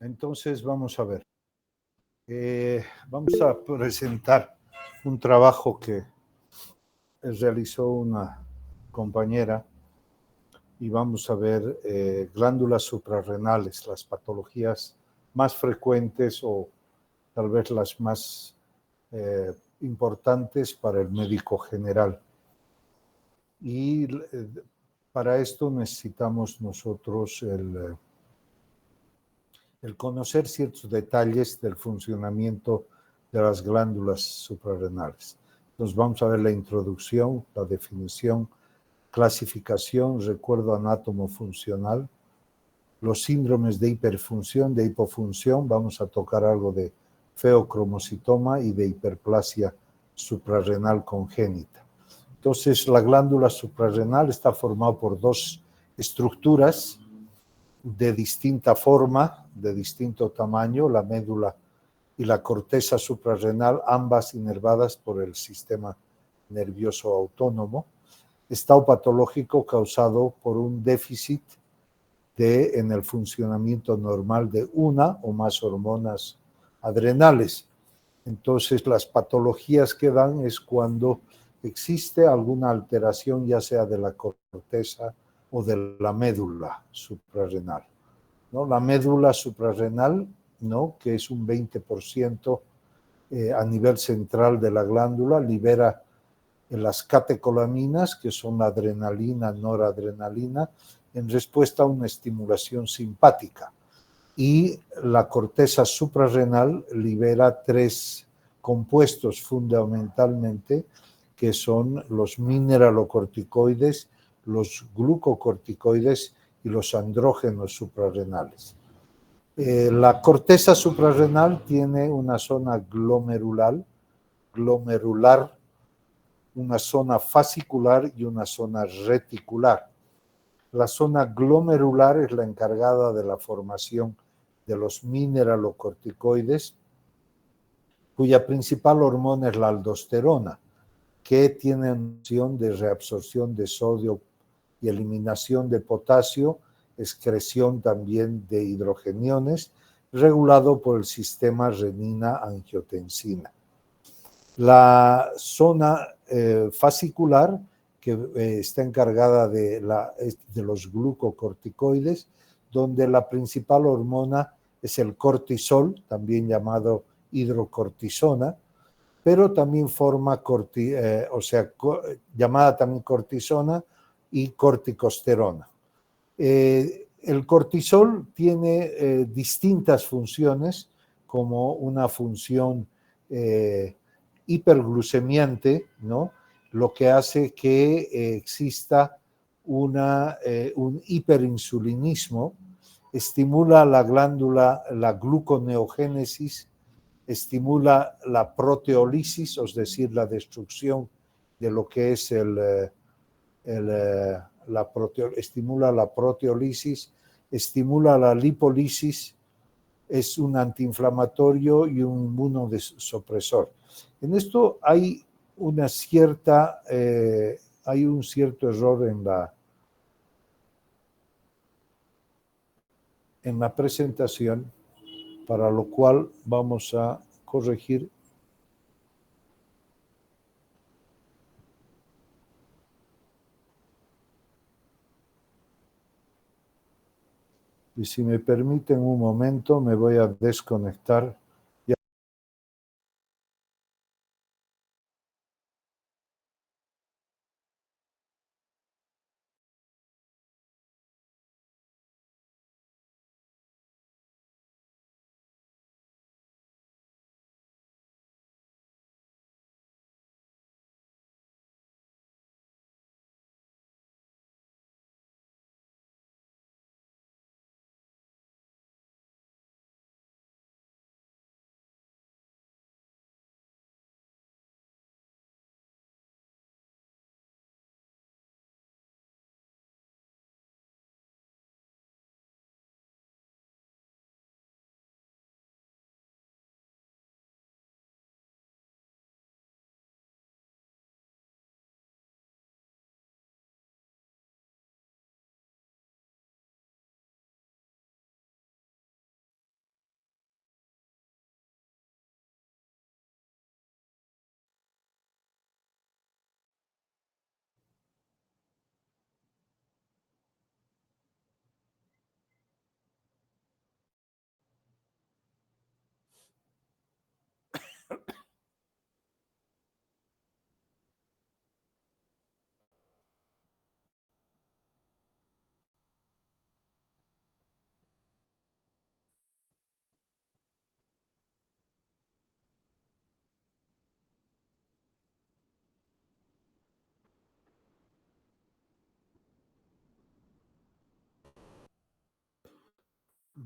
Entonces, vamos a ver. Vamos a presentar un trabajo que realizó una compañera y vamos a ver glándulas suprarrenales, las patologías más frecuentes o tal vez las más importantes para el médico general. Y para esto necesitamos nosotros el conocer ciertos detalles del funcionamiento de las glándulas suprarrenales. Entonces vamos a ver la introducción, la definición, clasificación, recuerdo anátomo-funcional, los síndromes de hiperfunción, de hipofunción, vamos a tocar algo de feocromocitoma y de hiperplasia suprarrenal congénita. Entonces, la glándula suprarrenal está formada por dos estructuras de distinta forma, de distinto tamaño, la médula y la corteza suprarrenal, ambas inervadas por el sistema nervioso autónomo. Estado patológico causado por un déficit en el funcionamiento normal de una o más hormonas adrenales. Entonces, las patologías que dan es cuando existe alguna alteración, ya sea de la corteza o de la médula suprarrenal, ¿no? La médula suprarrenal, ¿no?, que es un 20% a nivel central de la glándula, libera las catecolaminas, que son la adrenalina, noradrenalina, en respuesta a una estimulación simpática. Y la corteza suprarrenal libera tres compuestos fundamentalmente, que son los mineralocorticoides, los glucocorticoides y los andrógenos suprarrenales. La corteza suprarrenal tiene una zona glomerular, una zona fascicular y una zona reticular. La zona glomerular es la encargada de la formación de los mineralocorticoides, cuya principal hormona es la aldosterona, que tiene función de reabsorción de sodio y eliminación de potasio, excreción también de hidrogeniones, regulado por el sistema renina-angiotensina. La zona fascicular, que está encargada de los glucocorticoides, donde la principal hormona es el cortisol, también llamado hidrocortisona, pero también forma, llamada también cortisona y corticosterona. El cortisol tiene distintas funciones, como una función hiperglucemiante, ¿no?, lo que hace que exista un hiperinsulinismo, estimula la glándula, la gluconeogénesis, estimula la proteólisis, es decir, la destrucción de lo que es estimula la proteólisis, estimula la lipólisis, es un antiinflamatorio y un inmunosupresor. En esto hay un cierto error en la presentación, para lo cual vamos a corregir. Y si me permiten un momento, me voy a desconectar.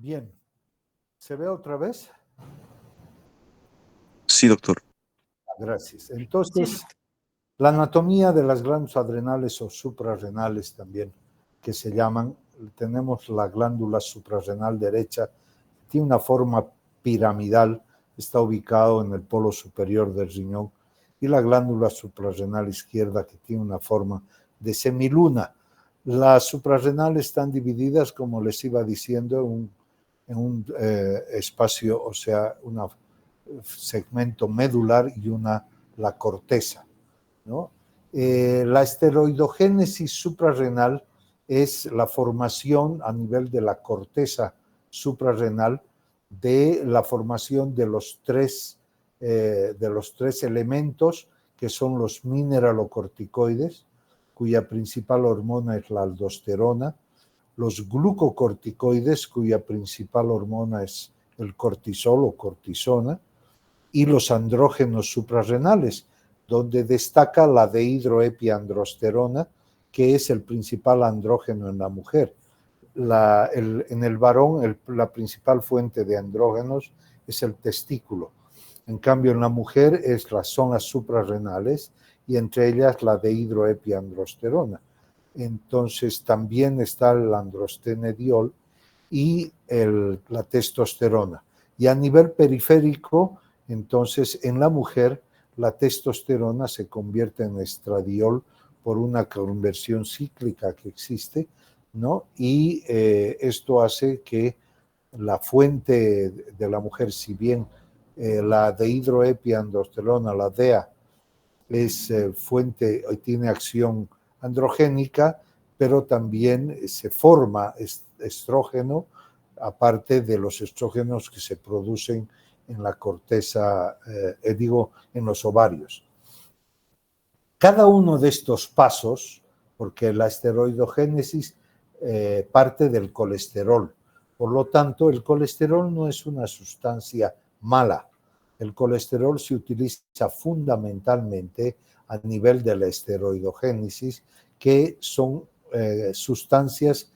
Bien, ¿se ve otra vez? Sí, doctor. Gracias. Entonces, la anatomía de las glándulas adrenales o suprarrenales también, que se llaman, tenemos la glándula suprarrenal derecha, tiene una forma piramidal, está ubicado en el polo superior del riñón, y la glándula suprarrenal izquierda, que tiene una forma de semiluna. Las suprarrenales están divididas, como les iba diciendo, en un espacio, o sea, un segmento medular y la corteza, ¿no? La esteroidogénesis suprarrenal es la formación a nivel de la corteza suprarrenal de la formación de los tres elementos que son los mineralocorticoides, cuya principal hormona es la aldosterona, los glucocorticoides, cuya principal hormona es el cortisol o cortisona, y los andrógenos suprarrenales, donde destaca la dehidroepiandrosterona, que es el principal andrógeno en la mujer. En el varón, la principal fuente de andrógenos es el testículo. En cambio, en la mujer son las suprarrenales y entre ellas la dehidroepiandrosterona. Entonces, también está el androstenediol y la testosterona. Y a nivel periférico, entonces, en la mujer, la testosterona se convierte en estradiol por una conversión cíclica que existe, ¿no? Y esto hace que la fuente de la mujer, si bien la dehidroepiandrosterona, la DEA, es fuente y tiene acción androgénica, pero también se forma estrógeno, aparte de los estrógenos que se producen en la corteza, en los ovarios. Cada uno de estos pasos, porque la esteroidogénesis parte del colesterol, por lo tanto, el colesterol no es una sustancia mala. El colesterol se utiliza fundamentalmente a nivel de la esteroidogénesis, que son sustancias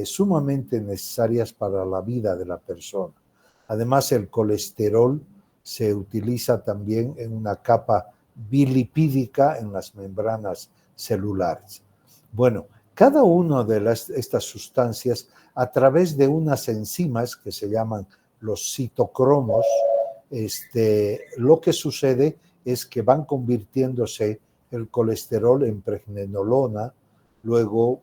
sumamente necesarias para la vida de la persona. Además, el colesterol se utiliza también en una capa bilipídica en las membranas celulares. Bueno, cada una de estas sustancias, a través de unas enzimas que se llaman los citocromos, lo que sucede es que van convirtiéndose el colesterol en pregnenolona, luego,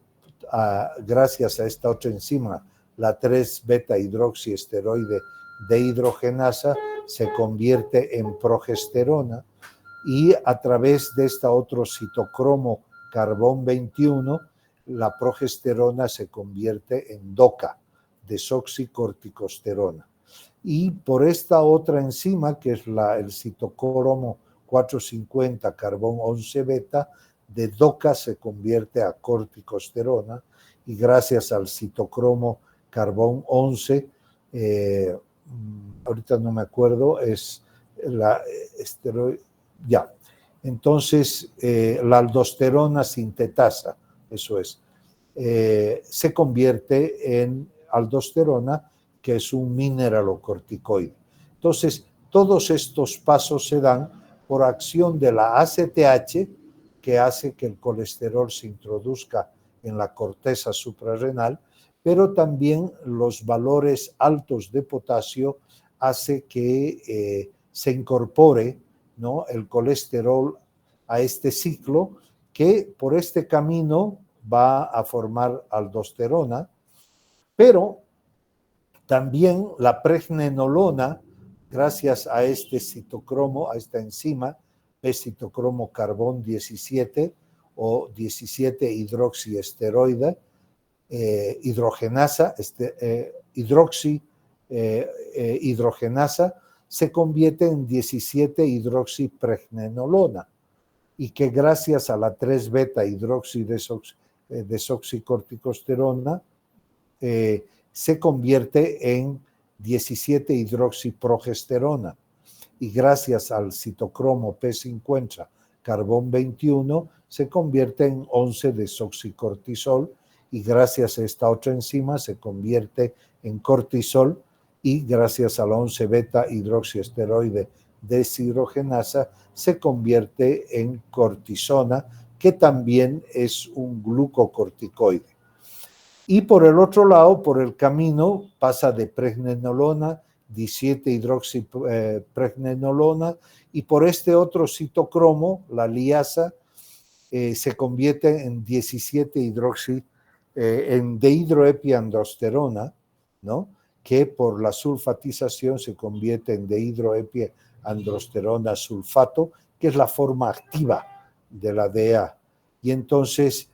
gracias a esta otra enzima, la 3-beta-hidroxiesteroide dehidrogenasa, se convierte en progesterona, y a través de esta otro citocromo carbón 21, la progesterona se convierte en DOCA, desoxicorticosterona. Y por esta otra enzima, que es el citocromo 450 carbón 11 beta, de DOCA se convierte a corticosterona, y gracias al citocromo carbón 11, ahorita no me acuerdo, es la esteroide, ya. Entonces, la aldosterona sintetasa, eso es, se convierte en aldosterona, que es un mineralocorticoide. Entonces, todos estos pasos se dan por acción de la ACTH, que hace que el colesterol se introduzca en la corteza suprarrenal, pero también los valores altos de potasio hace que se incorpore, ¿no?, el colesterol a este ciclo, que por este camino va a formar aldosterona, pero también la pregnenolona, gracias a este citocromo, a esta enzima, P-citocromo carbón 17 o 17 hidroxiesteroide, hidrogenasa, hidrogenasa, se convierte en 17 hidroxipregnenolona, y que gracias a la 3-beta hidroxidesoxicorticosterona se convierte en 17 hidroxiprogesterona, y gracias al citocromo P50 carbón 21 se convierte en 11 desoxicortisol, y gracias a esta otra enzima se convierte en cortisol y gracias a la 11-beta hidroxiesteroide deshidrogenasa se convierte en cortisona, que también es un glucocorticoide. Y por el otro lado, por el camino, pasa de pregnenolona, 17-hidroxipregnenolona, y por este otro citocromo, la liasa, se convierte en 17-hidroxi, en dehidroepiandrosterona, ¿no? Que por la sulfatización se convierte en dehidroepiandrosterona sulfato, que es la forma activa de la DEA. Y entonces,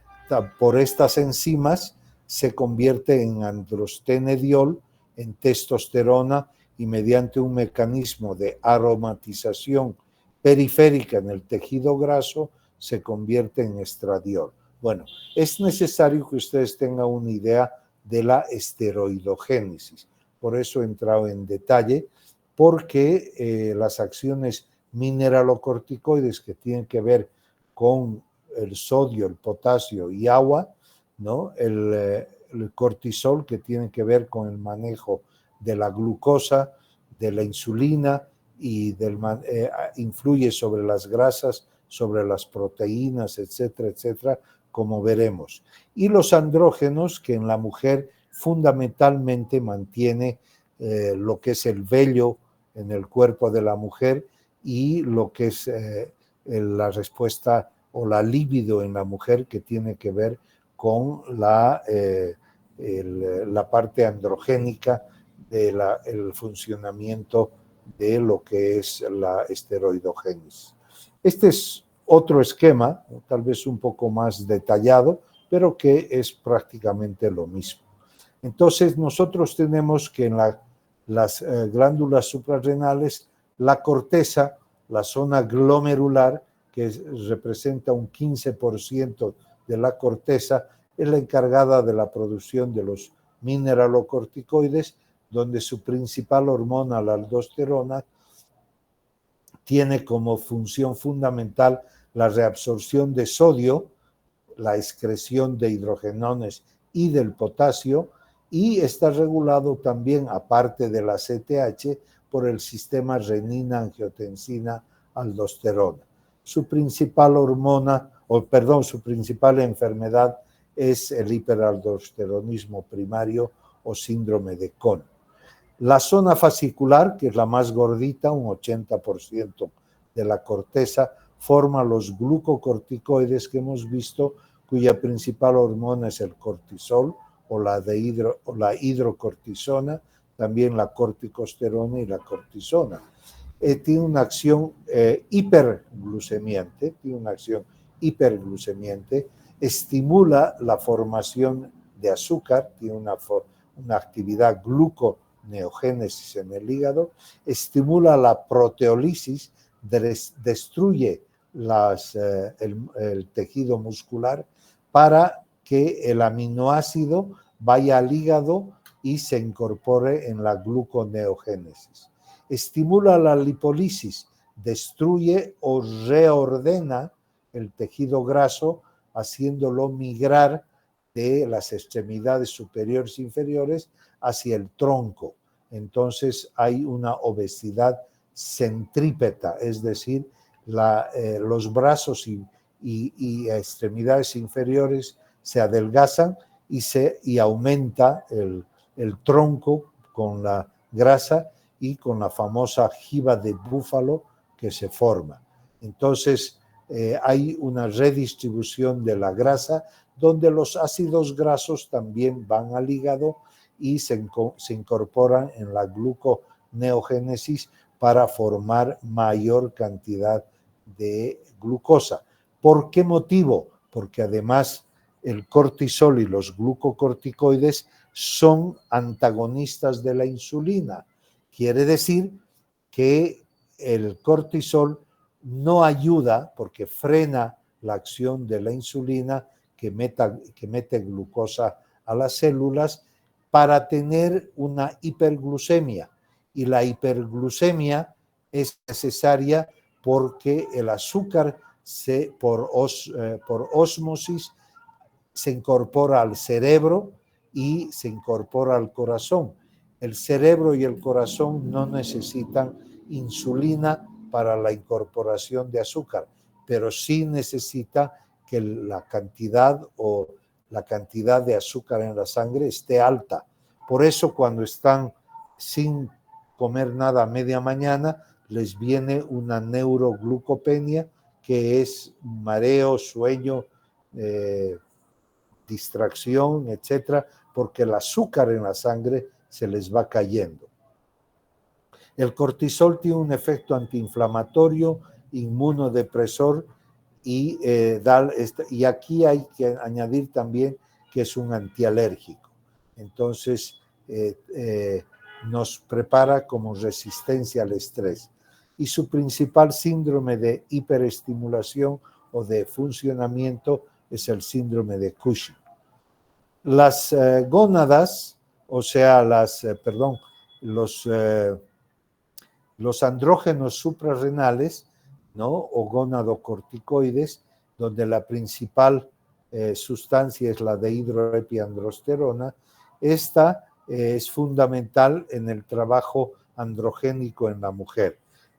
por estas enzimas, se convierte en androstenediol, en testosterona, y mediante un mecanismo de aromatización periférica en el tejido graso, se convierte en estradiol. Bueno, es necesario que ustedes tengan una idea de la esteroidogénesis. Por eso he entrado en detalle, porque las acciones mineralocorticoides que tienen que ver con el sodio, el potasio y agua, ¿no? El cortisol, que tiene que ver con el manejo de la glucosa, de la insulina, y influye sobre las grasas, sobre las proteínas, etcétera, etcétera, como veremos. Y los andrógenos, que en la mujer fundamentalmente mantiene lo que es el vello en el cuerpo de la mujer y lo que es la respuesta o la libido en la mujer, que tiene que ver con la parte androgénica del funcionamiento de lo que es la esteroidogénesis. Este es otro esquema, tal vez un poco más detallado, pero que es prácticamente lo mismo. Entonces, nosotros tenemos que en las glándulas suprarrenales, la corteza, la zona glomerular, que representa un 15% de la corteza, es la encargada de la producción de los mineralocorticoides, donde su principal hormona, la aldosterona, tiene como función fundamental la reabsorción de sodio, la excreción de hidrogenones y del potasio, y está regulado también, aparte de la CTH, por el sistema renina-angiotensina-aldosterona. Su principal su principal enfermedad es el hiperaldosteronismo primario o síndrome de Cohn. La zona fascicular, que es la más gordita, un 80% de la corteza, forma los glucocorticoides que hemos visto, cuya principal hormona es el cortisol o la hidrocortisona, también la corticosterona y la cortisona. Tiene una acción hiperglucemiante, estimula la formación de azúcar, tiene una actividad gluconeogénesis en el hígado, estimula la proteólisis, destruye el tejido muscular para que el aminoácido vaya al hígado y se incorpore en la gluconeogénesis. Estimula la lipólisis, destruye o reordena el tejido graso, haciéndolo migrar de las extremidades superiores e inferiores hacia el tronco. Entonces hay una obesidad centrípeta, es decir, los brazos y extremidades inferiores se adelgazan y aumenta el tronco con la grasa y con la famosa jiba de búfalo que se forma. Entonces hay una redistribución de la grasa, donde los ácidos grasos también van al hígado y se incorporan en la gluconeogénesis para formar mayor cantidad de glucosa. ¿Por qué motivo? Porque además el cortisol y los glucocorticoides son antagonistas de la insulina. Quiere decir que el cortisol no ayuda, porque frena la acción de la insulina que mete glucosa a las células, para tener una hiperglucemia. Y la hiperglucemia es necesaria porque el azúcar por ósmosis se incorpora al cerebro y se incorpora al corazón. El cerebro y el corazón no necesitan insulina para la incorporación de azúcar, pero sí necesita que la cantidad de azúcar en la sangre esté alta. Por eso cuando están sin comer nada a media mañana, les viene una neuroglucopenia, que es mareo, sueño, distracción, etcétera, porque el azúcar en la sangre se les va cayendo. El cortisol tiene un efecto antiinflamatorio, inmunodepresor y aquí hay que añadir también que es un antialérgico. Entonces, nos prepara como resistencia al estrés. Y su principal síndrome de hiperestimulación o de funcionamiento es el síndrome de Cushing. Las gónadas, o sea, los andrógenos suprarrenales, ¿no? O gonadocorticoides, donde la principal sustancia es la dehidroepiandrosterona. Esta es fundamental en el trabajo androgénico en la mujer,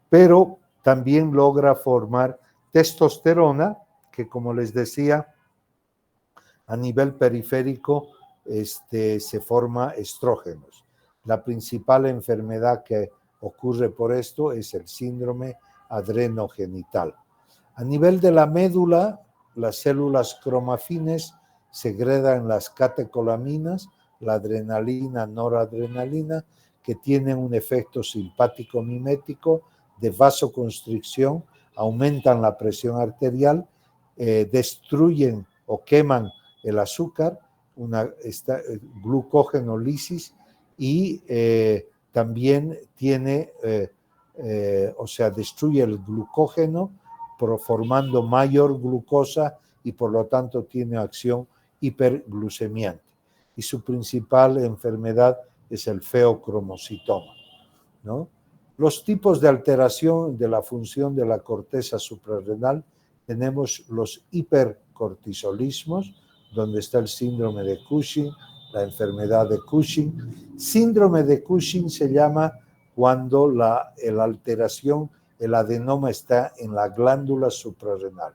pero también logra formar testosterona, que como les decía, a nivel periférico se forma estrógenos. La principal enfermedad que ocurre por esto es el síndrome adrenogenital. A nivel de la médula, las células cromafines segregan las catecolaminas, la adrenalina, noradrenalina, que tienen un efecto simpático mimético de vasoconstricción, aumentan la presión arterial, destruyen o queman el azúcar, glucogenolisis, y también tiene, destruye el glucógeno, formando mayor glucosa y por lo tanto tiene acción hiperglucemiante. Y su principal enfermedad es el feocromocitoma, ¿no? Los tipos de alteración de la función de la corteza suprarrenal: tenemos los hipercortisolismos, donde está el síndrome de Cushing, la enfermedad de Cushing. Síndrome de Cushing se llama cuando la alteración, el adenoma está en la glándula suprarrenal.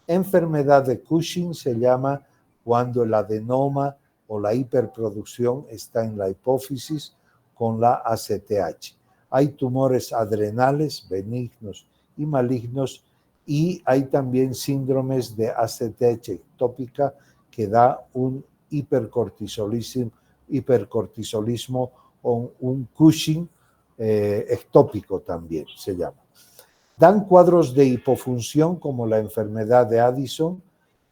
Enfermedad de Cushing se llama cuando el adenoma o la hiperproducción está en la hipófisis con la ACTH. Hay tumores adrenales benignos y malignos, y hay también síndromes de ACTH ectópica que da un hipercortisolismo o un Cushing ectópico también se llama. Dan cuadros de hipofunción como la enfermedad de Addison,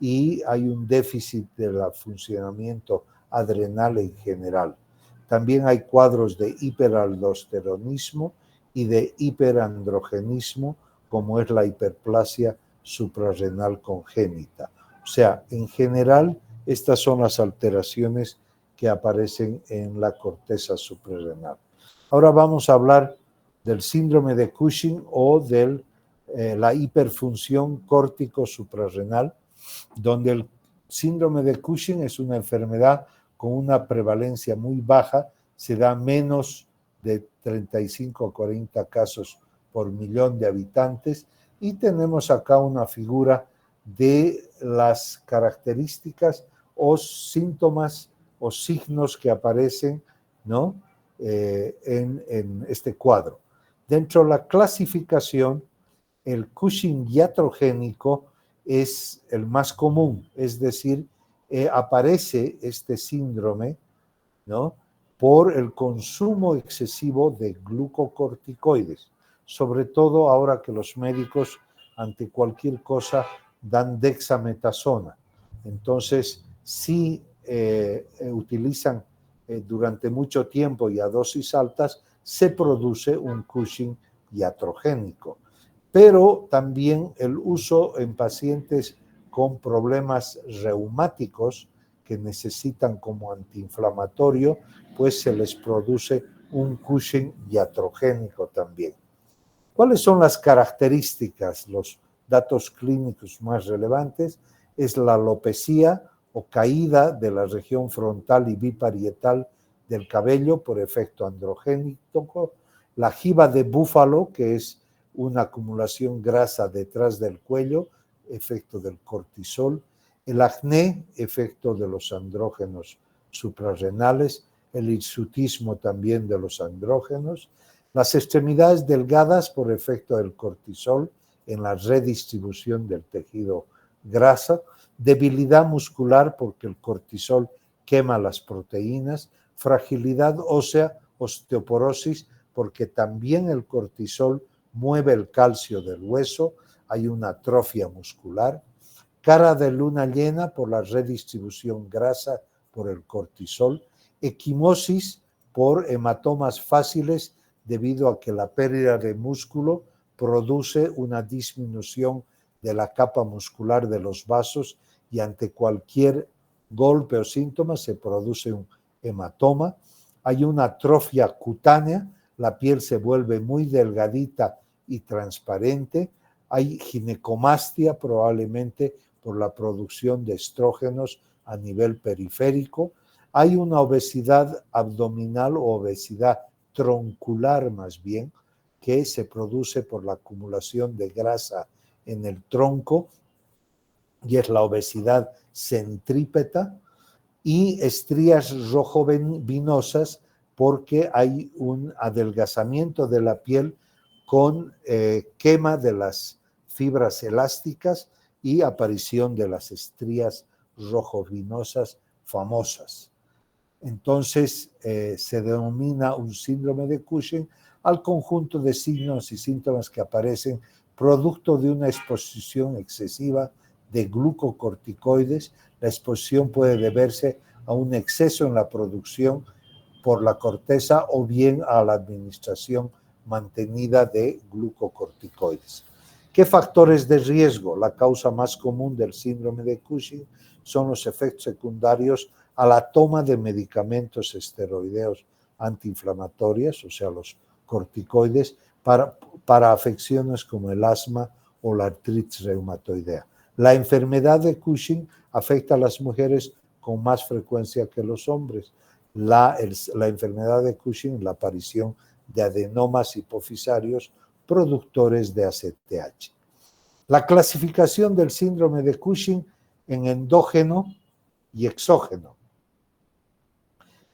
y hay un déficit del funcionamiento adrenal en general. También hay cuadros de hiperaldosteronismo y de hiperandrogenismo, como es la hiperplasia suprarrenal congénita. O sea, en general, estas son las alteraciones que aparecen en la corteza suprarrenal. Ahora vamos a hablar del síndrome de Cushing o de la hiperfunción córtico-suprarrenal, donde el síndrome de Cushing es una enfermedad con una prevalencia muy baja, se da menos de 35 a 40 casos por millón de habitantes, y tenemos acá una figura de las características o síntomas o signos que aparecen, ¿no? En este cuadro. Dentro de la clasificación, el Cushing iatrogénico es el más común, es decir, aparece este síndrome, ¿no?, por el consumo excesivo de glucocorticoides, sobre todo ahora que los médicos ante cualquier cosa dan dexametasona. Entonces, si utilizan durante mucho tiempo y a dosis altas, se produce un Cushing iatrogénico. Pero también el uso en pacientes con problemas reumáticos que necesitan como antiinflamatorio, pues se les produce un Cushing iatrogénico también. ¿Cuáles son las características? Los datos clínicos más relevantes es la alopecia o caída de la región frontal y biparietal del cabello por efecto androgénico, la jiba de búfalo, que es una acumulación grasa detrás del cuello, efecto del cortisol, el acné, efecto de los andrógenos suprarrenales, el hirsutismo también de los andrógenos, las extremidades delgadas por efecto del cortisol en la redistribución del tejido grasa, debilidad muscular porque el cortisol quema las proteínas, fragilidad ósea, osteoporosis, porque también el cortisol mueve el calcio del hueso, hay una atrofia muscular, cara de luna llena por la redistribución grasa por el cortisol, equimosis por hematomas fáciles debido a que la pérdida de músculo produce una disminución de la capa muscular de los vasos y ante cualquier golpe o síntoma se produce un hematoma. Hay una atrofia cutánea, la piel se vuelve muy delgadita y transparente. Hay ginecomastia, probablemente por la producción de estrógenos a nivel periférico. Hay una obesidad abdominal o obesidad troncular más bien, que se produce por la acumulación de grasa en el tronco y es la obesidad centrípeta, y estrías rojovinosas porque hay un adelgazamiento de la piel con quema de las fibras elásticas y aparición de las estrías rojovinosas famosas. Entonces se denomina un síndrome de Cushing al conjunto de signos y síntomas que aparecen producto de una exposición excesiva de glucocorticoides. La exposición puede deberse a un exceso en la producción por la corteza o bien a la administración mantenida de glucocorticoides. ¿Qué factores de riesgo? La causa más común del síndrome de Cushing son los efectos secundarios a la toma de medicamentos esteroideos antiinflamatorios, o sea, los corticoides, para afecciones como el asma o la artritis reumatoidea. La enfermedad de Cushing afecta a las mujeres con más frecuencia que los hombres. La enfermedad de Cushing, la aparición de adenomas hipofisarios productores de ACTH. La clasificación del síndrome de Cushing en endógeno y exógeno.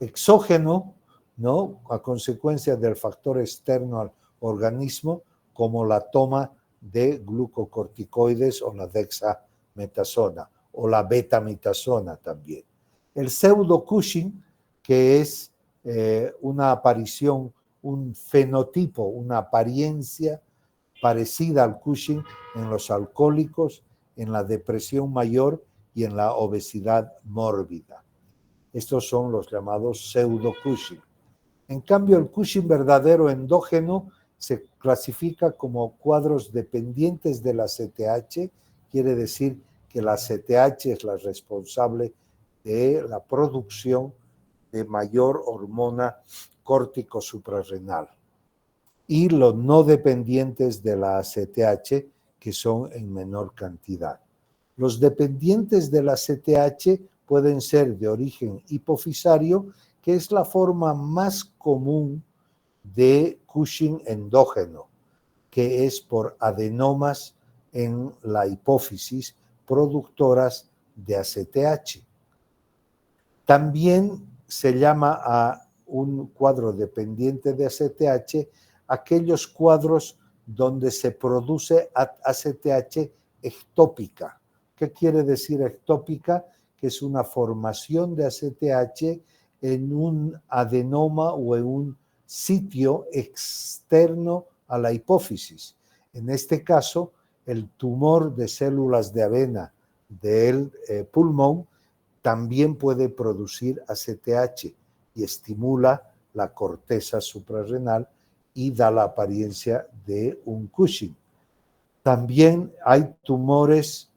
Exógeno, ¿no?, a consecuencia del factor externo al organismo, como la toma de glucocorticoides o la dexametasona o la betametasona también. El pseudo-Cushing, que es una aparición, un fenotipo, una apariencia parecida al Cushing en los alcohólicos, en la depresión mayor y en la obesidad mórbida. Estos son los llamados pseudo-Cushing. En cambio, el Cushing verdadero endógeno se clasifica como cuadros dependientes de la ACTH, quiere decir que la ACTH es la responsable de la producción de mayor hormona córtico suprarrenal, y los no dependientes de la ACTH, que son en menor cantidad. Los dependientes de la ACTH pueden ser de origen hipofisario, que es la forma más común de Cushing endógeno, que es por adenomas en la hipófisis productoras de ACTH. También se llama a un cuadro dependiente de ACTH aquellos cuadros donde se produce ACTH ectópica. ¿Qué quiere decir ectópica? Que es una formación de ACTH en un adenoma o en un sitio externo a la hipófisis. En este caso, el tumor de células de avena del pulmón también puede producir ACTH y estimula la corteza suprarrenal y da la apariencia de un Cushing. También hay tumores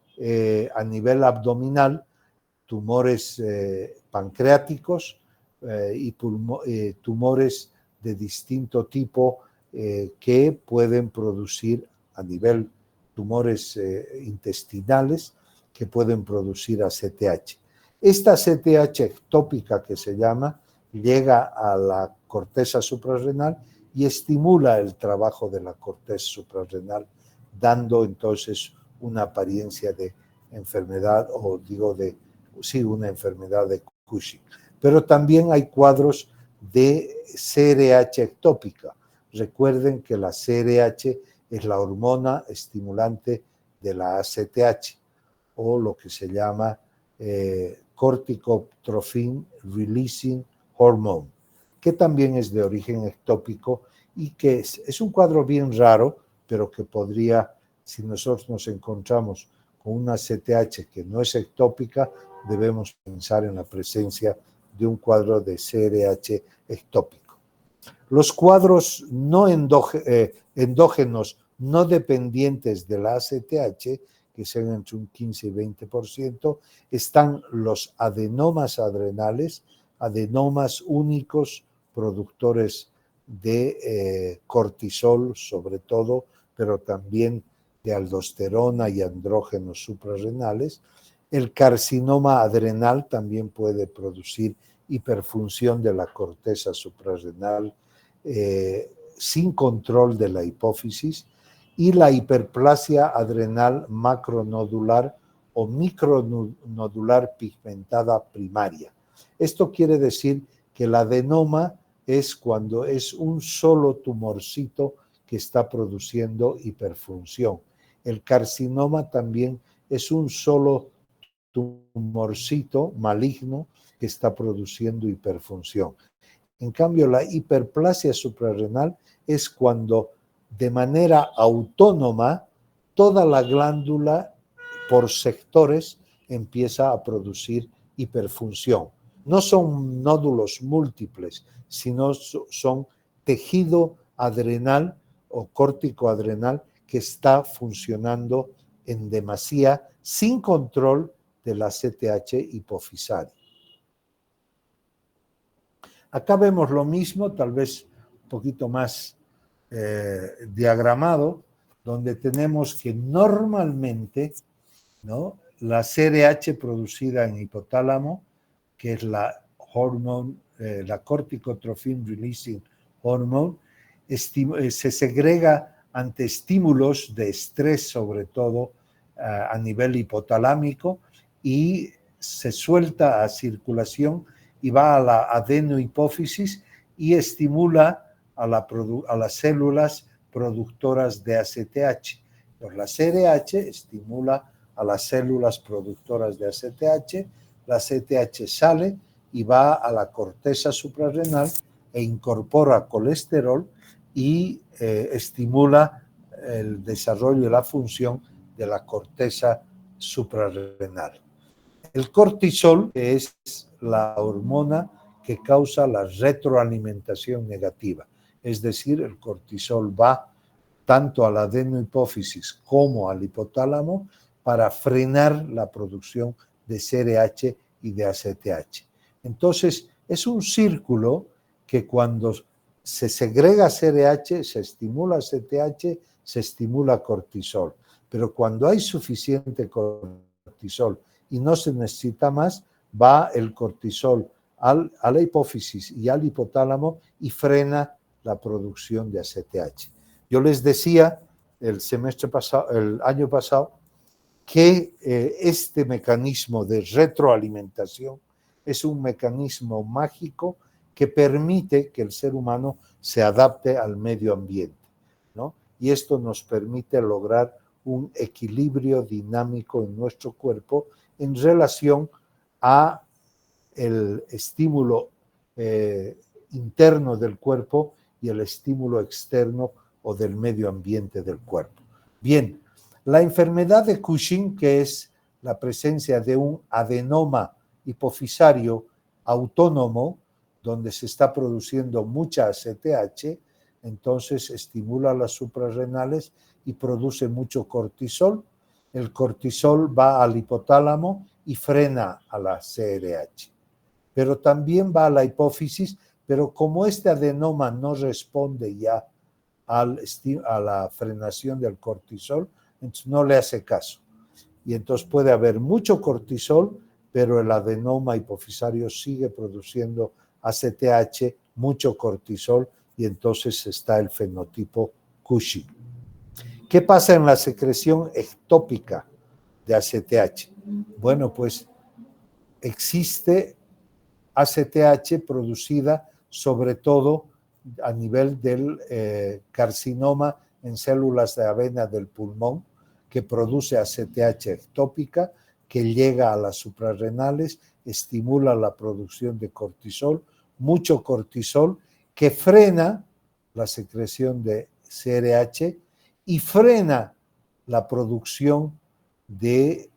a nivel abdominal, tumores pancreáticos y tumores de distinto tipo que pueden producir a nivel tumores intestinales que pueden producir ACTH. Esta CTH ectópica que se llama, llega a la corteza suprarrenal y estimula el trabajo de la corteza suprarrenal, dando entonces una apariencia de enfermedad, o digo una enfermedad de Cushing. Pero también hay cuadros de CRH ectópica. Recuerden que la CRH es la hormona estimulante de la ACTH, o lo que se llama corticotrophin releasing hormone, que también es de origen ectópico y que es un cuadro bien raro, pero que podría, si nosotros nos encontramos con una CTH que no es ectópica, debemos pensar en la presencia de un cuadro de CRH ectópico. Los cuadros no endógenos, no dependientes de la ACTH, que sean entre un 15 y 20%, están los adenomas adrenales, adenomas únicos productores de cortisol sobre todo, pero también de aldosterona y andrógenos suprarrenales. El carcinoma adrenal también puede producir hiperfunción de la corteza suprarrenal sin control de la hipófisis, y la hiperplasia adrenal macronodular o micronodular pigmentada primaria. Esto quiere decir que el adenoma es cuando es un solo tumorcito que está produciendo hiperfunción. El carcinoma también es un solo tumorcito maligno que está produciendo hiperfunción. En cambio, la hiperplasia suprarrenal es cuando de manera autónoma toda la glándula por sectores empieza a producir hiperfunción. No son nódulos múltiples, sino son tejido adrenal o córtico adrenal que está funcionando en demasía sin control de la CTH hipofisaria. Acá vemos lo mismo, tal vez un poquito más diagramado, donde tenemos que normalmente, ¿no?, la CRH producida en hipotálamo, que es la hormone, la corticotrophin releasing hormone, se segrega ante estímulos de estrés, sobre todo a nivel hipotalámico, y se suelta a circulación y va a la adenohipófisis y estimula a las células productoras de ACTH. Entonces, la CRH estimula a las células productoras de ACTH, la ACTH sale y va a la corteza suprarrenal e incorpora colesterol y estimula el desarrollo y la función de la corteza suprarrenal. El cortisol, que es la hormona que causa la retroalimentación negativa, es decir, el cortisol va tanto a la adenohipófisis como al hipotálamo para frenar la producción de CRH y de ACTH. Entonces, es un círculo que cuando se segrega CRH, se estimula ACTH, se estimula cortisol. Pero cuando hay suficiente cortisol y no se necesita más, va el cortisol a la hipófisis y al hipotálamo y frena la producción de ACTH. Yo les decía el año pasado, que este mecanismo de retroalimentación es un mecanismo mágico que permite que el ser humano se adapte al medio ambiente, ¿no? Y esto nos permite lograr un equilibrio dinámico en nuestro cuerpo en relación a el estímulo interno del cuerpo y el estímulo externo o del medio ambiente del cuerpo. Bien, la enfermedad de Cushing, que es la presencia de un adenoma hipofisario autónomo, donde se está produciendo mucha ACTH, entonces estimula las suprarrenales y produce mucho cortisol. El cortisol va al hipotálamo y frena a la CRH. Pero también va a la hipófisis, pero como este adenoma no responde ya a la frenación del cortisol, entonces no le hace caso. Y entonces puede haber mucho cortisol, pero el adenoma hipofisario sigue produciendo ACTH, mucho cortisol, y entonces está el fenotipo Cushing. ¿Qué pasa en la secreción ectópica de ACTH? Bueno, pues existe ACTH producida sobre todo a nivel del carcinoma en células de avena del pulmón, que produce ACTH ectópica, que llega a las suprarrenales, estimula la producción de cortisol, mucho cortisol, que frena la secreción de CRH y frena la producción de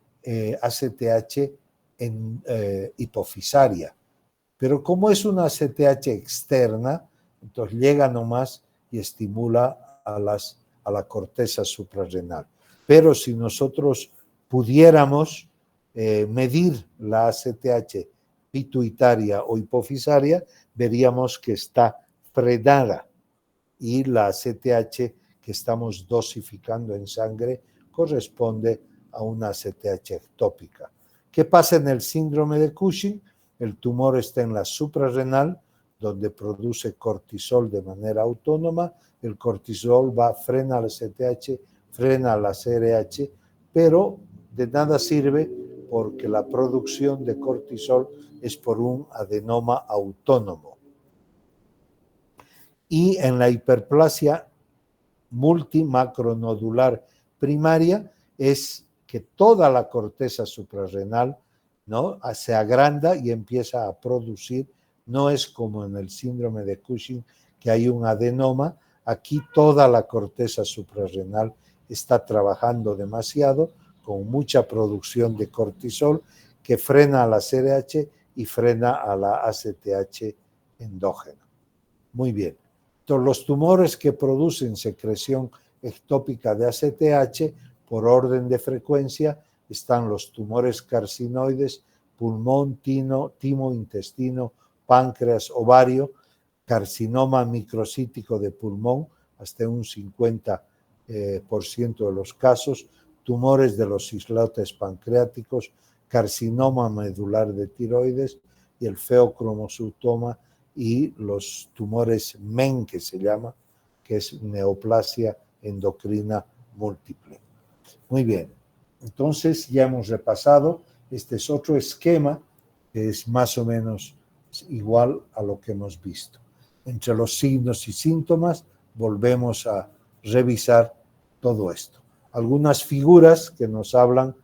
ACTH en hipofisaria. Pero como es una ACTH externa, entonces llega nomás y estimula a la corteza suprarrenal. Pero si nosotros pudiéramos medir la ACTH pituitaria o hipofisaria, veríamos que está frenada y la ACTH que estamos dosificando en sangre corresponde a una ACTH ectópica. ¿Qué pasa en el síndrome de Cushing? El tumor está en la suprarrenal, donde produce cortisol de manera autónoma. El cortisol frena la ACTH, frena la CRH, pero de nada sirve porque la producción de cortisol es por un adenoma autónomo. Y en la hiperplasia multimacronodular primaria es que toda la corteza suprarrenal, ¿no?, se agranda y empieza a producir. No es como en el síndrome de Cushing, que hay un adenoma. Aquí toda la corteza suprarrenal está trabajando demasiado, con mucha producción de cortisol, que frena a la CRH y frena a la ACTH endógena. Muy bien. Entonces, los tumores que producen secreción ectópica de ACTH, por orden de frecuencia, están los tumores carcinoides, pulmón, timo, intestino, páncreas, ovario, carcinoma microcítico de pulmón, hasta un 50% de los casos, tumores de los islotes pancreáticos, carcinoma medular de tiroides y el feocromosoma y los tumores MEN, que se llama, que es neoplasia endocrina múltiple. Muy bien, entonces ya hemos repasado. Este es otro esquema que es más o menos igual a lo que hemos visto. Entre los signos y síntomas volvemos a revisar todo esto. Algunas figuras que nos hablan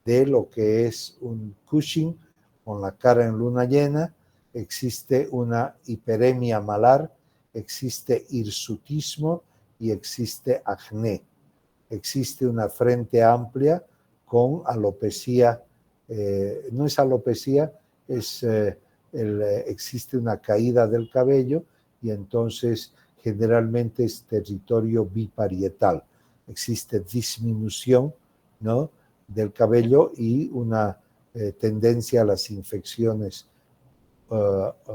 de lo que es un Cushing con la cara en luna llena. Existe una hiperemia malar, existe hirsutismo y existe acné. Existe una frente amplia con alopecia, no es alopecia, existe una caída del cabello y entonces generalmente es territorio biparietal. Existe disminución, ¿no?, del cabello y una tendencia a las infecciones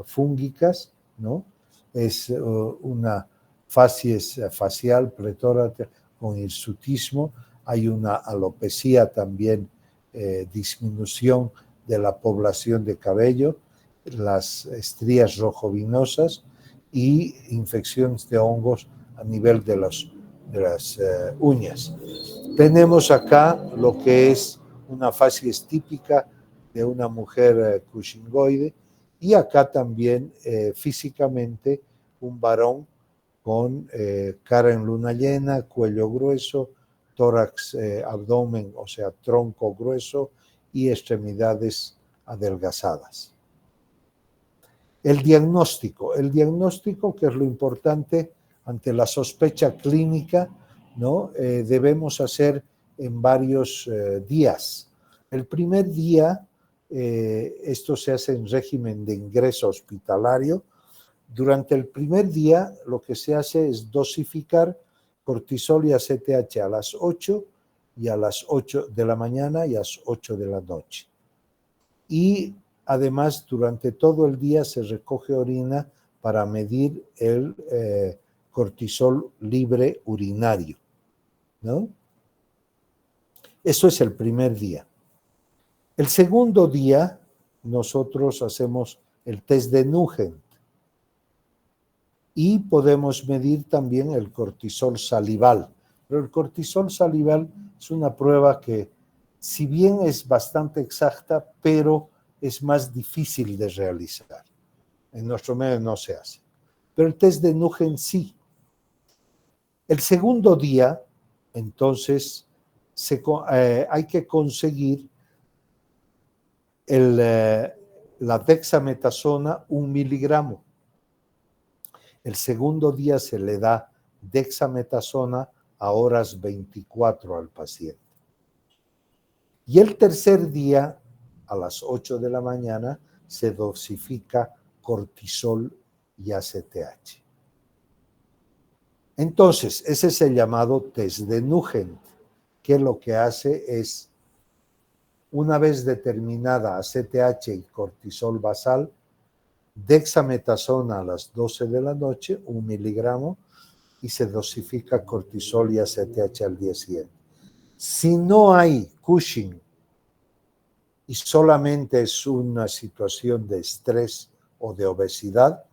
fúngicas, ¿no? Es una facies facial pletórica con hirsutismo. Hay una alopecia también, disminución de la población de cabello, las estrías rojovinosas y infecciones de hongos a nivel de las uñas. Tenemos acá lo que es una facies típica de una mujer cushingoide, y acá también físicamente un varón con cara en luna llena, cuello grueso, tórax, abdomen, o sea, tronco grueso y extremidades adelgazadas. El diagnóstico, que es lo importante ante la sospecha clínica, ¿no? Debemos hacer en varios días. El primer día, esto se hace en régimen de ingreso hospitalario. Durante el primer día lo que se hace es dosificar cortisol y ACTH a las 8 y a las 8 de la mañana y a las 8 de la noche. Y además durante todo el día se recoge orina para medir el cortisol libre urinario, ¿no? Eso es el primer día. El segundo día nosotros hacemos el test de Nugent y podemos medir también el cortisol salival. Pero el cortisol salival es una prueba que, si bien es bastante exacta, pero es más difícil de realizar. En nuestro medio no se hace. Pero el test de Nugent sí. El segundo día, entonces, hay que conseguir la dexametasona 1 miligramo. El segundo día se le da dexametasona a horas 24 al paciente. Y el tercer día, a las 8 de la mañana, se dosifica cortisol y ACTH. Entonces, ese es el llamado test de Nugent, que lo que hace es, una vez determinada ACTH y cortisol basal, dexametasona a las 12 de la noche, 1 miligramo, y se dosifica cortisol y ACTH al día siguiente. Si no hay Cushing y solamente es una situación de estrés o de obesidad,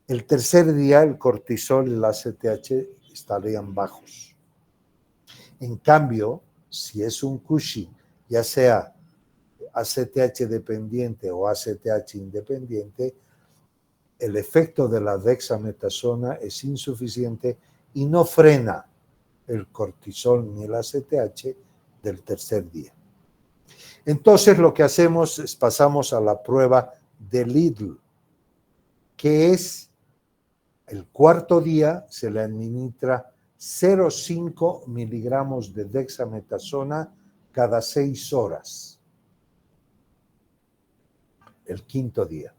el tercer día el cortisol y el ACTH estarían bajos. En cambio, si es un Cushing, ya sea ACTH dependiente o ACTH independiente, el efecto de la dexametasona es insuficiente y no frena el cortisol ni el ACTH del tercer día. Entonces lo que hacemos es pasamos a la prueba de Lidl, que es el cuarto día, se le administra 0,5 miligramos de dexametasona cada 6 horas. El quinto día.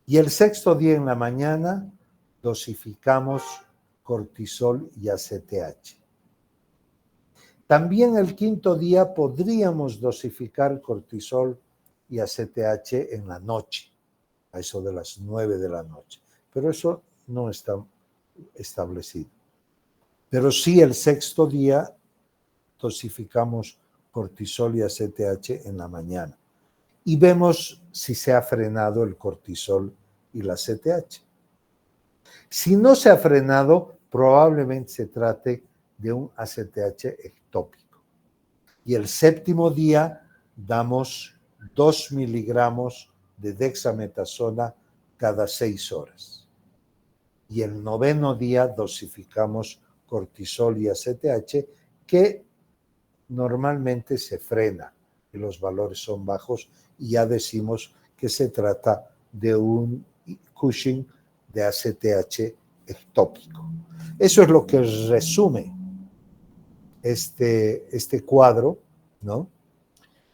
Y el sexto día en la mañana dosificamos cortisol y ACTH. También el quinto día podríamos dosificar cortisol y ACTH en la noche, a eso de las 9 de la noche. Pero eso no está establecido. Pero sí el sexto día dosificamos cortisol y ACTH en la mañana. Y vemos si se ha frenado el cortisol y la ACTH. Si no se ha frenado, probablemente se trate de un ACTH ectópico. Y el séptimo día damos 2 miligramos de dexametasona cada 6 horas. Y el noveno día dosificamos cortisol y ACTH, que normalmente se frena y los valores son bajos, y ya decimos que se trata de un Cushing de ACTH ectópico. Eso es lo que resume este cuadro, ¿no?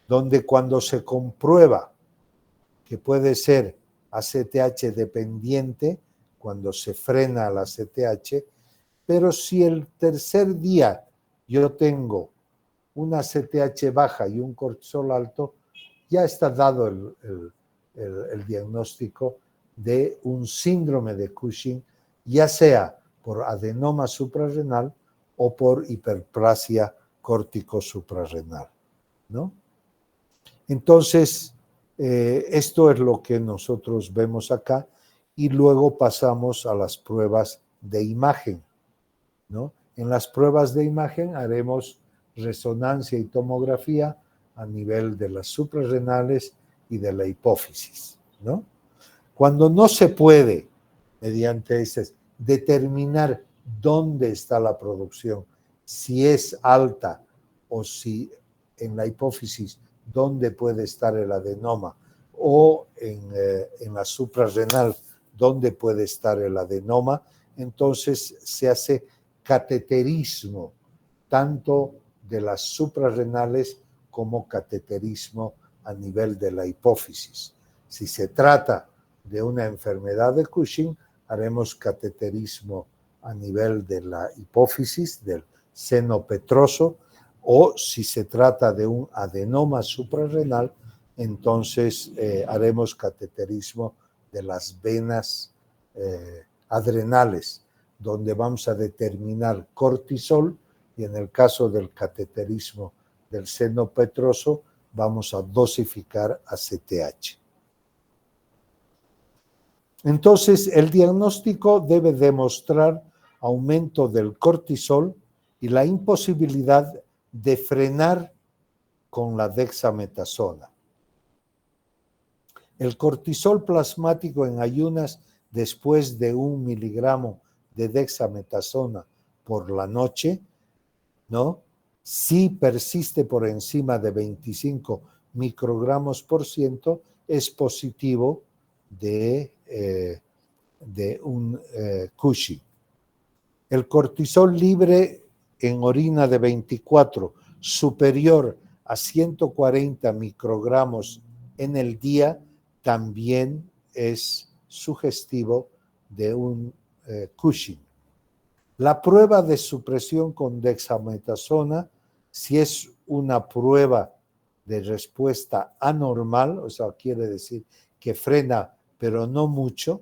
Donde cuando se comprueba que puede ser ACTH dependiente, cuando se frena la ACTH, pero si el tercer día yo tengo una ACTH baja y un cortisol alto, ya está dado el diagnóstico de un síndrome de Cushing, ya sea por adenoma suprarrenal o por hiperplasia córtico-suprarrenal, ¿no? Entonces, esto es lo que nosotros vemos acá, y luego pasamos a las pruebas de imagen, ¿no? En las pruebas de imagen haremos resonancia y tomografía a nivel de las suprarrenales y de la hipófisis, ¿no? Cuando no se puede, mediante ese, determinar dónde está la producción, si es alta o si en la hipófisis, dónde puede estar el adenoma, o en la suprarrenal, dónde puede estar el adenoma, entonces se hace cateterismo, tanto de las suprarrenales como cateterismo a nivel de la hipófisis. Si se trata de una enfermedad de Cushing, haremos cateterismo a nivel de la hipófisis, del seno petroso, o si se trata de un adenoma suprarrenal, entonces haremos cateterismo de las venas adrenales, donde vamos a determinar cortisol, y en el caso del cateterismo del seno petroso vamos a dosificar ACTH. Entonces, el diagnóstico debe demostrar aumento del cortisol y la imposibilidad de frenar con la dexametasona. El cortisol plasmático en ayunas después de 1 miligramo de dexametasona por la noche, ¿no? Si persiste por encima de 25 microgramos por ciento, es positivo de un Cushing. El cortisol libre en orina de 24 superior a 140 microgramos en el día también es sugestivo de un Cushing. La prueba de supresión con dexametasona, si es una prueba de respuesta anormal, o sea, quiere decir que frena pero no mucho,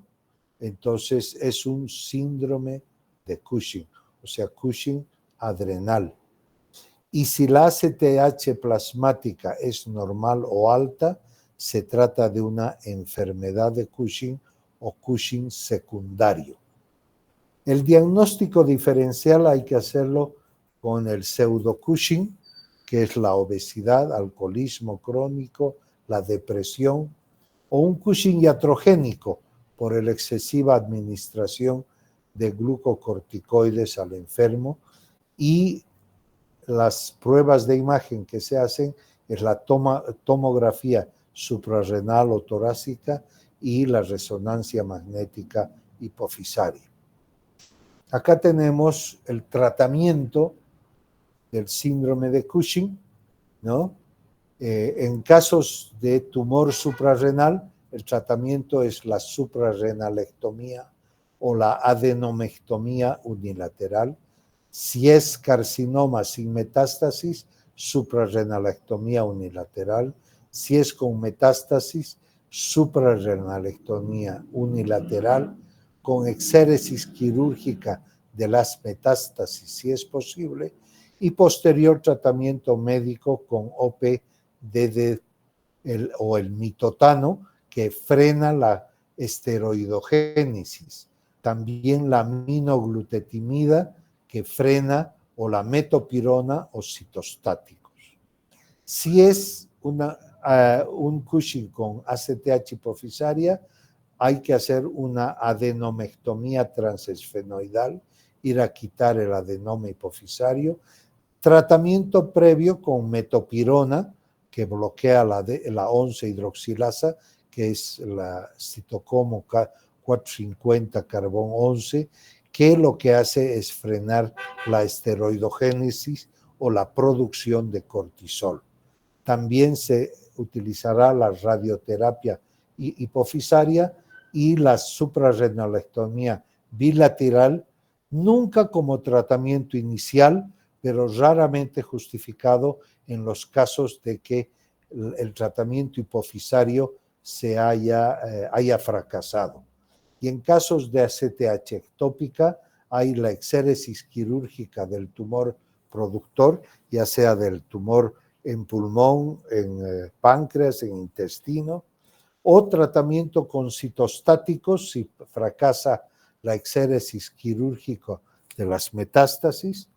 entonces es un síndrome de Cushing, o sea, Cushing adrenal. Y si la ACTH plasmática es normal o alta, se trata de una enfermedad de Cushing o Cushing secundario. El diagnóstico diferencial hay que hacerlo con el pseudo-Cushing, que es la obesidad, alcoholismo crónico, la depresión, o un Cushing iatrogénico por la excesiva administración de glucocorticoides al enfermo, y las pruebas de imagen que se hacen es la tomografía suprarrenal o torácica y la resonancia magnética hipofisaria. Acá tenemos el tratamiento del síndrome de Cushing, ¿no? En casos de tumor suprarrenal, el tratamiento es la suprarrenalectomía o la adenomectomía unilateral. Si es carcinoma sin metástasis, suprarrenalectomía unilateral. Si es con metástasis, suprarrenalectomía unilateral, con exéresis quirúrgica de las metástasis, si es posible, y posterior tratamiento médico con OP-DD o el mitotano, que frena la esteroidogénesis. También la aminoglutetimida, que frena, o la metopirona o citostáticos. Si es un Cushing con ACTH hipofisaria, hay que hacer una adenomectomía transesfenoidal, ir a quitar el adenoma hipofisario, tratamiento previo con metopirona, que bloquea la 11-hidroxilasa, que es la citocromo 450 carbón 11, que lo que hace es frenar la esteroidogénesis o la producción de cortisol. También se utilizará la radioterapia hipofisaria y la suprarrenalectomía bilateral, nunca como tratamiento inicial, pero raramente justificado en los casos de que el tratamiento hipofisario se haya fracasado. Y en casos de ACTH ectópica hay la exéresis quirúrgica del tumor productor, ya sea del tumor en pulmón, en páncreas, en intestino, o tratamiento con citostáticos si fracasa la exéresis quirúrgica de las metástasis,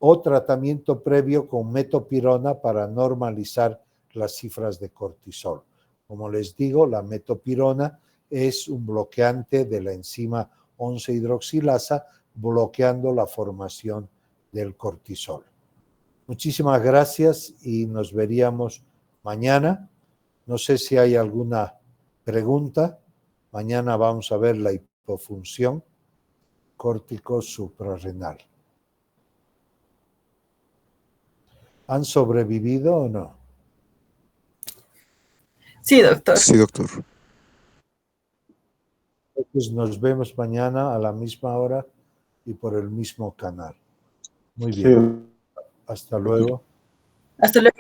o tratamiento previo con metopirona para normalizar las cifras de cortisol. Como les digo, la metopirona es un bloqueante de la enzima 11-hidroxilasa, bloqueando la formación del cortisol. Muchísimas gracias y nos veríamos mañana. No sé si hay alguna pregunta. Mañana vamos a ver la hipofunción córtico suprarrenal. ¿Han sobrevivido o no? Sí, doctor. Sí, doctor. Pues nos vemos mañana a la misma hora y por el mismo canal. Muy bien. Sí. Hasta luego. Hasta luego.